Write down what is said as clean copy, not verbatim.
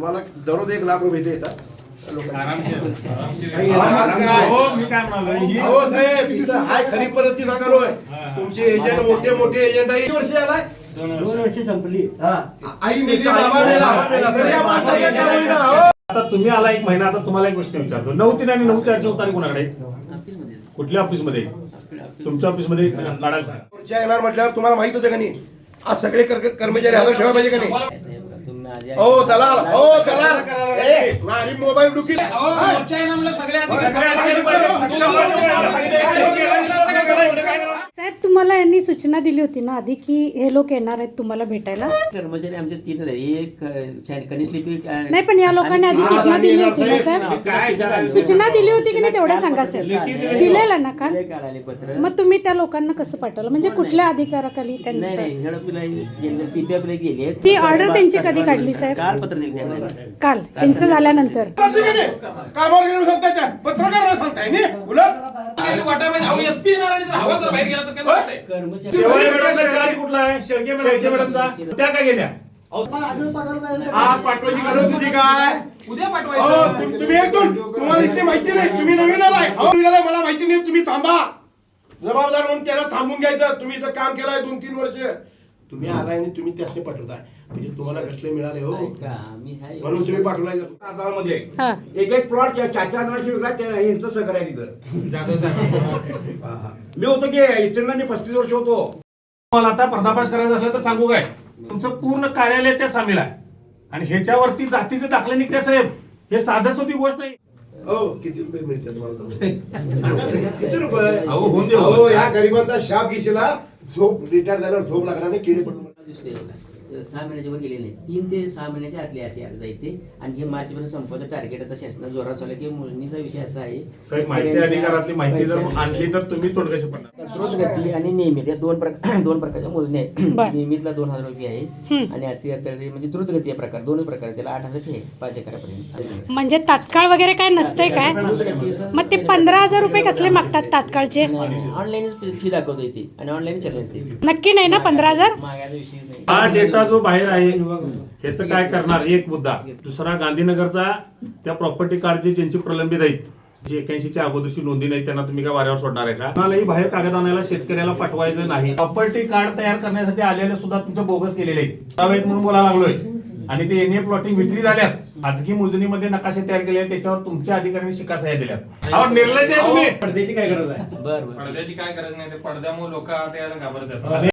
तुम्हाला दररोज 1 लाख रुपये येतात. मी काय म्हणालो साहेब इथं हाय खरी परिस्थिती नकालोय. तुमचे एजंट मोठे एजंट आहे. 1 वर्ष आलाय, 2 वर्ष संपली. आई मेली, बाबा मेला. आता तुम्ही आला 1 महिना. आता तुम्हाला एक गोष्ट विचारतो, 9/3 आणि 9/4 तारीख कोणाकडे? कुठल्या ऑफिसमध्ये? तुमच्या ऑफिसमध्ये काढायला सांगा. पुढच्या येणार म्हटल्यावर तुम्हाला माहित होतं का नाही? आज सगळे कर्मचारी हजर ठेवा पाहिजे का नाही? दलाल माझी मोबाईल डुकी. साहेब तुम्हाला यांनी सूचना दिली होती ना आधी की हे लोक येणार आहेत तुम्हाला भेटायला? कर्मचारी आमचे 3 आहेत. एक कनिष्ठ लिपिक नाही पण या लोकांनी आधी सूचना दिली होती ना साहेब? सूचना दिली होती की नाही तेवढं सांगा साहेब. दिलेलं ना काल? पत्र. मग तुम्ही त्या लोकांना कसं पाठवलं? म्हणजे कुठल्या अधिकाराखाली त्यांनी? गेले. ती ऑर्डर त्यांची कधी काढली साहेब? काल पत्र दिले. काल त्यांचं झाल्यानंतर. कामावर गेलो सांगताय, पत्रकार सांगताय नाही उलट. शेवाळे मॅडमचा चला कुठला आहे? शेळके मॅडमचा. त्या काय गेल्या? आज पाठवायची गरज होती काय? उद्या पाठवायचं. तुम्ही तुम्हाला इतकी माहिती नाही. तुम्ही नवीन आलाय. मला माहिती नाही. तुम्ही थांबा. जबाबदार म्हणून त्याला थांबून घ्यायचं. तुम्ही इथं काम केलंय 2-3 वर्ष. तुम्ही आलाय आणि तुम्ही त्याने पाठवताय म्हणजे तुम्हाला कसले मिळाले हो म्हणून तुम्ही पाठवलाय. मध्ये एक प्लॉट 4-4 विकला यांचं सगळं आहे तिथं. मी होतो की इथं मी 35 वर्ष होतो. मला आता पर्दाफाश करायचा असला तर सांगू काय, तुमचं पूर्ण कार्यालय त्या सामील आहे आणि ह्याच्यावरती जातीचे दाखले निघते साहेब. हे साधं सोपी गोष्ट नाही. हो किती रुपये मिळतात तुम्हाला? किती रुपये? अहो होऊन दे. हो या गरिबांचा शाप घेशीला. झोप रिटायर झाल्यावर झोप लागणार नाही. किडे पडून 6 महिन्याच्या वर गेले नाही. 3 ते 6 महिन्याच्या आतले असे अर्ज येते आणि हे मार्च पर्यंत संपवतं टार्गेट. आता शासनाचा जोरात चालू की मोजणीचा विषय असा आहे. माहिती अधिकारातली माहिती जर आणली तर तुम्ही तोंड कसे पडणार? द्रुतगती आणि नियमित या दोन प्रकारच्या मोजणी आहे. नियमितला 2000 रुपये आहे आणि अति म्हणजे द्रुतगती या प्रकार 2 प्रकार. त्याला 8000 फी आहे 5 एकरापर्यंत. म्हणजे तात्काळ वगैरे काय नसतंय काय? मग ते 15,000 रुपये कसले मागतात तात्काळचे? ऑनलाईनच फी दाखवतो इथे आणि ऑनलाईन चालते. नक्की नाही ना 15,000? मागायचा विषय नाही. हा डेटा जो बाहेर आहे ह्याचं काय करणार? एक मुद्दा. दुसरा, गांधीनगरचा त्या प्रॉपर्टी कार्डची ज्यांची प्रलंबित आहेत, जी 81च्या अगोदरची नोंदी नाही, त्यांना तुम्ही काय वाऱ्यावर सोडणार आहे का? कोणालाही बाहेर कागद आणायला शेतकऱ्याला पाठवायचं नाही. प्रॉपर्टी कार्ड तयार करण्यासाठी आलेले सुद्धा तुमचं बोगस केलेले आहेत म्हणून बोलायला लागलोय. आणि ते एनए प्लॉटिंग विक्री झाल्यात. खाजगी मोजणीमध्ये नकाशे तयार केले आहेत, त्याच्यावर तुमच्या अधिकाऱ्यांनी शिकासाह्या दिल्यात. अहो निर्लज्ज आहे तुम्ही. पडद्याची काय गरज आहे? बरं पडद्याची काय गरज नाही. ते पडद्यामुळे लोक त्याला घाबरतात.